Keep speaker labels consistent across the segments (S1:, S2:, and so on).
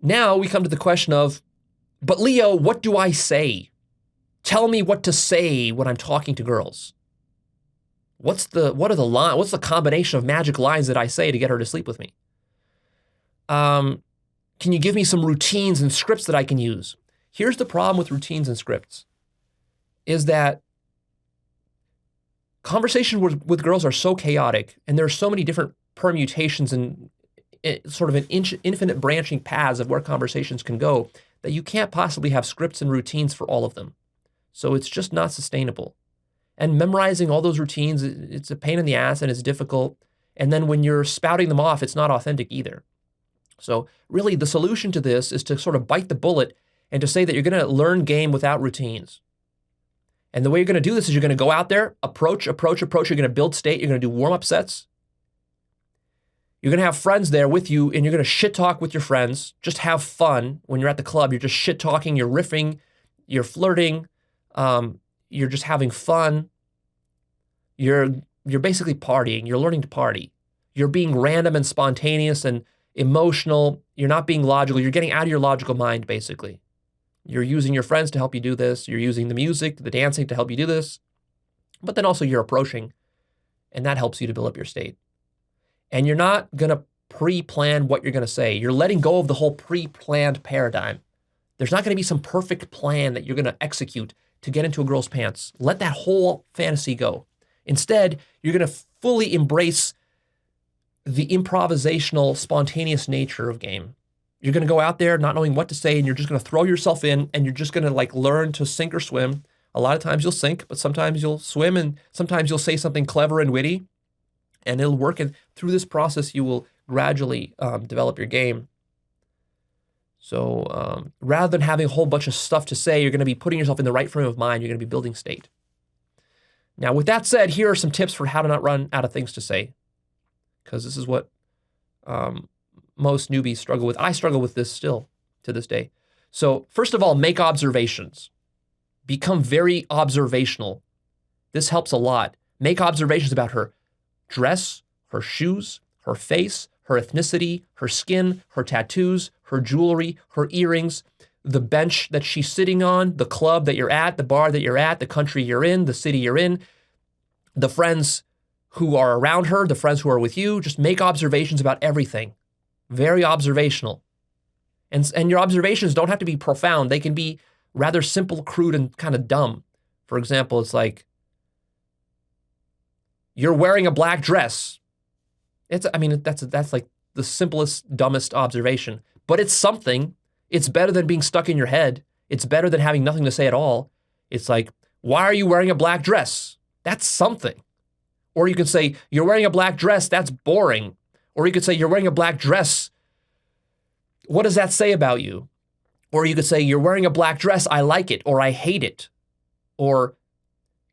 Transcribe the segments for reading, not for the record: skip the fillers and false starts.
S1: Now we come to the question of, but Leo, what do I say? Tell me what to say when I'm talking to girls. What's the combination of magic lines that I say to get her to sleep with me? Can you give me some routines and scripts that I can use? Here's the problem with routines and scripts, is that conversations with girls are so chaotic, and there are so many different permutations and sort of an infinite branching paths of where conversations can go, that you can't possibly have scripts and routines for all of them. So it's just not sustainable. And memorizing all those routines, it's a pain in the ass and it's difficult. And then when you're spouting them off, it's not authentic either. So really the solution to this is to sort of bite the bullet and to say that you're going to learn game without routines. And the way you're going to do this is you're going to go out there, approach. You're going to build state. You're going to do warm-up sets. You're going to have friends there with you, and you're going to shit talk with your friends. Just have fun. When you're at the club, you're just shit talking, you're riffing, you're flirting, you're just having fun. You're basically partying. You're learning to party. You're being random and spontaneous and emotional. You're not being logical. You're getting out of your logical mind, basically. You're using your friends to help you do this. You're using the music, the dancing to help you do this. But then also you're approaching, and that helps you to build up your state. And you're not going to pre-plan what you're going to say. You're letting go of the whole pre-planned paradigm. There's not going to be some perfect plan that you're going to execute to get into a girl's pants. Let that whole fantasy go. Instead, you're going to fully embrace the improvisational, spontaneous nature of game. You're going to go out there not knowing what to say, and you're just going to throw yourself in, and you're just going to learn to sink or swim. A lot of times you'll sink, but sometimes you'll swim, and sometimes you'll say something clever and witty, and it'll work. And through this process, you will gradually develop your game. So rather than having a whole bunch of stuff to say, you're going to be putting yourself in the right frame of mind. You're going to be building state. Now, with that said, here are some tips for how to not run out of things to say, because this is what most newbies struggle with. I struggle with this still to this day. So first of all, make observations. Become very observational. This helps a lot. Make observations about her dress, her shoes, her face, her ethnicity, her skin, her tattoos, her jewelry, her earrings, the bench that she's sitting on, the club that you're at, the bar that you're at, the country you're in, the city you're in, the friends who are around her, the friends who are with you. Just make observations about everything. Very observational. And your observations don't have to be profound. They can be rather simple, crude, and kind of dumb. For example, it's like, you're wearing a black dress. That's like the simplest, dumbest observation. But it's something. It's better than being stuck in your head. It's better than having nothing to say at all. It's like, why are you wearing a black dress? That's something. Or you can say, you're wearing a black dress. That's boring. Or you could say, you're wearing a black dress. What does that say about you? Or you could say, you're wearing a black dress. I like it, or I hate it. Or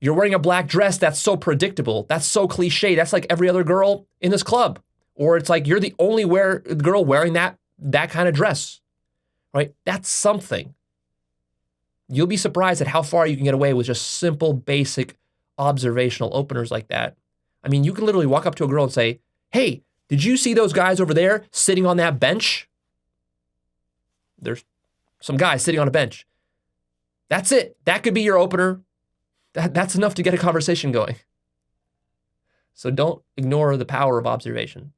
S1: you're wearing a black dress. That's so predictable. That's so cliche. That's like every other girl in this club. Or it's like, you're the only girl wearing that kind of dress, right? That's something. You'll be surprised at how far you can get away with just simple, basic observational openers like that. I mean, you can literally walk up to a girl and say, hey, did you see those guys over there sitting on that bench? There's some guys sitting on a bench. That's it. That could be your opener. That's enough to get a conversation going. So don't ignore the power of observation.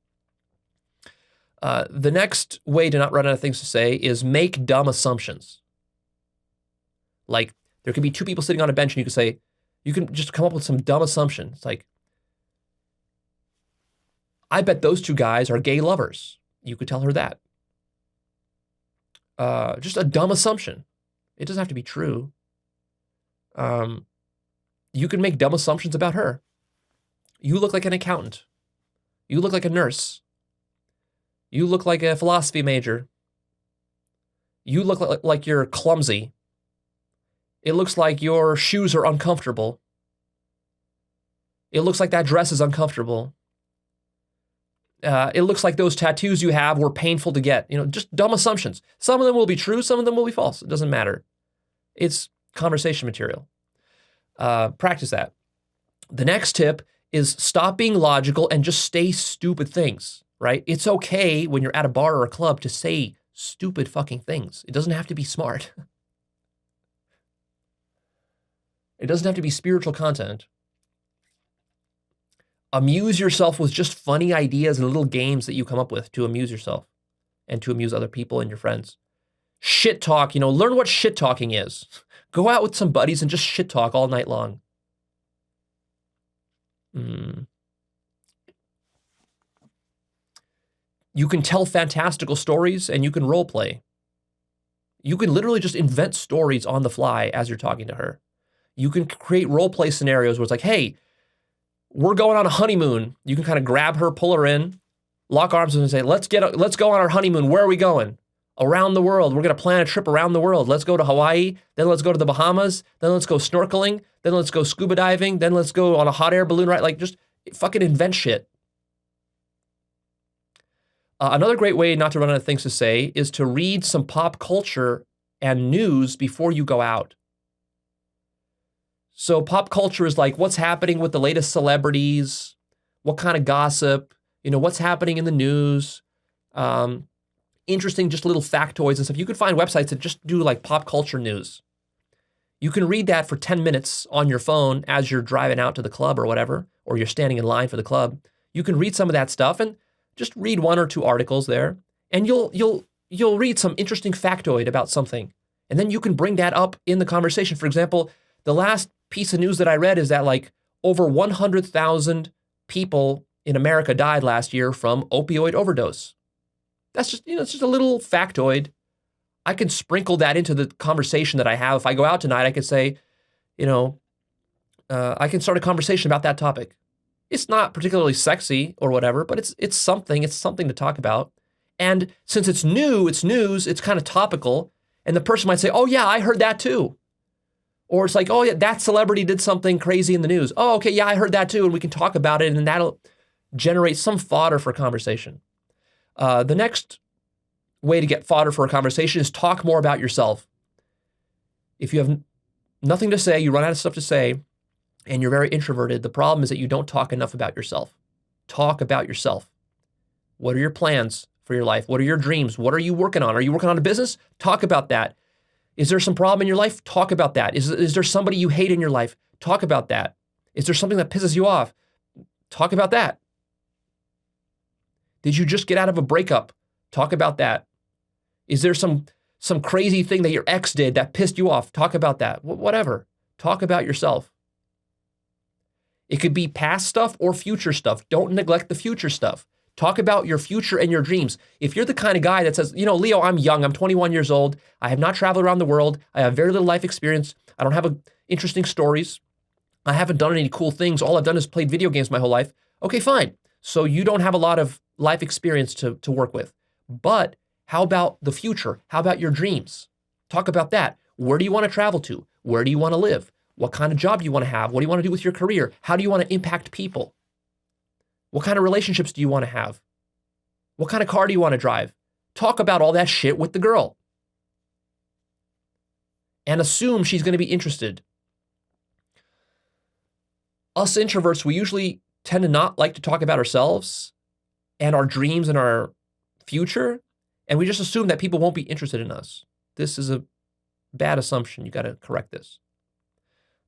S1: The next way to not run out of things to say is make dumb assumptions. Like, there could be two people sitting on a bench, and you can just come up with some dumb assumption. It's like, I bet those two guys are gay lovers. You could tell her that. Just a dumb assumption. It doesn't have to be true. You can make dumb assumptions about her. You look like an accountant. You look like a nurse. You look like a philosophy major. You look like you're clumsy. It looks like your shoes are uncomfortable. It looks like that dress is uncomfortable. It looks like those tattoos you have were painful to get. Just dumb assumptions. Some of them will be true. Some of them will be false. It doesn't matter. It's conversation material. Practice that. The next tip is stop being logical and just say stupid things, right? It's okay when you're at a bar or a club to say stupid fucking things. It doesn't have to be smart. It doesn't have to be spiritual content. Amuse yourself with just funny ideas and little games that you come up with to amuse yourself and to amuse other people and your friends. Shit talk, learn what shit talking is. Go out with some buddies and just shit talk all night long. You can tell fantastical stories and you can role play. You can literally just invent stories on the fly as you're talking to her. You can create role play scenarios where it's like, hey, we're going on a honeymoon. You can kind of grab her, pull her in, lock arms and say, let's go on our honeymoon. Where are we going? Around the world. We're going to plan a trip around the world. Let's go to Hawaii. Then let's go to the Bahamas. Then let's go snorkeling. Then let's go scuba diving. Then let's go on a hot air balloon ride. Like, just fucking invent shit. Another great way not to run out of things to say is to read some pop culture and news before you go out. So pop culture is like what's happening with the latest celebrities, what kind of gossip, what's happening in the news, interesting just little factoids and stuff. You can find websites that just do like pop culture news. You can read that for 10 minutes on your phone as you're driving out to the club or whatever, or you're standing in line for the club. You can read some of that stuff and just read one or two articles there, and you'll read some interesting factoid about something. And then you can bring that up in the conversation. For example, the last piece of news that I read is that like over 100,000 people in America died last year from opioid overdose. That's just, it's just a little factoid. I can sprinkle that into the conversation that I have. If I go out tonight, I could say, I can start a conversation about that topic. It's not particularly sexy or whatever, but it's something to talk about. And since it's new, it's news, it's kind of topical. And the person might say, oh yeah, I heard that too. Or it's like, oh yeah, that celebrity did something crazy in the news. Oh, okay, yeah, I heard that too. And we can talk about it and that'll generate some fodder for conversation. The next way to get fodder for a conversation is talk more about yourself. If you have nothing to say, you run out of stuff to say, and you're very introverted, the problem is that you don't talk enough about yourself. Talk about yourself. What are your plans for your life? What are your dreams? What are you working on? Are you working on a business? Talk about that. Is there some problem in your life? Talk about that. Is there somebody you hate in your life? Talk about that. Is there something that pisses you off? Talk about that. Did you just get out of a breakup? Talk about that. Is there some crazy thing that your ex did that pissed you off? Talk about that. Whatever. Talk about yourself. It could be past stuff or future stuff. Don't neglect the future stuff. Talk about your future and your dreams. If you're the kind of guy that says, Leo, I'm young, I'm 21 years old, I have not traveled around the world, I have very little life experience, I don't have interesting stories, I haven't done any cool things, all I've done is played video games my whole life. Okay, fine. So you don't have a lot of life experience to work with. But how about the future? How about your dreams? Talk about that. Where do you want to travel to? Where do you want to live? What kind of job do you want to have? What do you want to do with your career? How do you want to impact people? What kind of relationships do you want to have? What kind of car do you want to drive? Talk about all that shit with the girl. And assume she's going to be interested. Us introverts, we usually tend to not like to talk about ourselves and our dreams and our future, and we just assume that people won't be interested in us. This is a bad assumption. You got to correct this.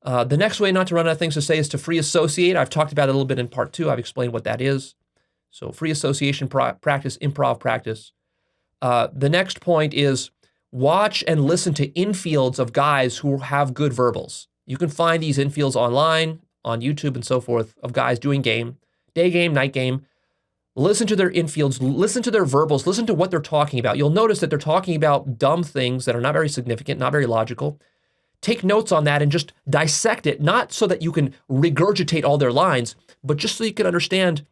S1: The next way not to run out of things to say is to free associate. I've talked about it a little bit in part 2. I've explained what that is. So free association practice, improv practice. The next point is watch and listen to infields of guys who have good verbals. You can find these infields online, on YouTube and so forth, of guys doing game, day game, night game. Listen to their infields, listen to their verbals, listen to what they're talking about. You'll notice that they're talking about dumb things that are not very significant, not very logical. Take notes on that and just dissect it, not so that you can regurgitate all their lines, but just so you can understand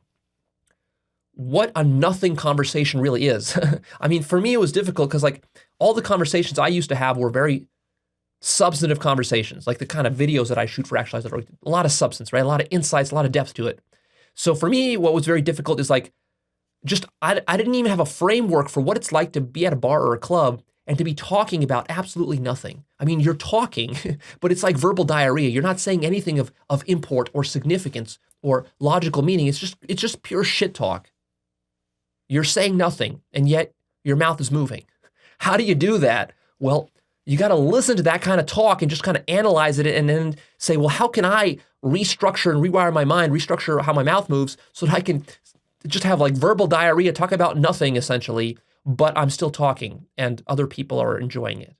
S1: what a nothing conversation really is. I mean, for me, it was difficult because like all the conversations I used to have were very substantive conversations, like the kind of videos that I shoot for Actualize. A lot of substance, right? A lot of insights, a lot of depth to it. So for me, what was very difficult is like, I didn't even have a framework for what it's like to be at a bar or a club and to be talking about absolutely nothing. I mean, you're talking, but it's like verbal diarrhea. You're not saying anything of import or significance or logical meaning. It's just pure shit talk. You're saying nothing, and yet your mouth is moving. How do you do that? Well, you got to listen to that kind of talk and just kind of analyze it and then say, well, how can I restructure and rewire my mind, restructure how my mouth moves so that I can just have like verbal diarrhea, talk about nothing essentially, but I'm still talking and other people are enjoying it.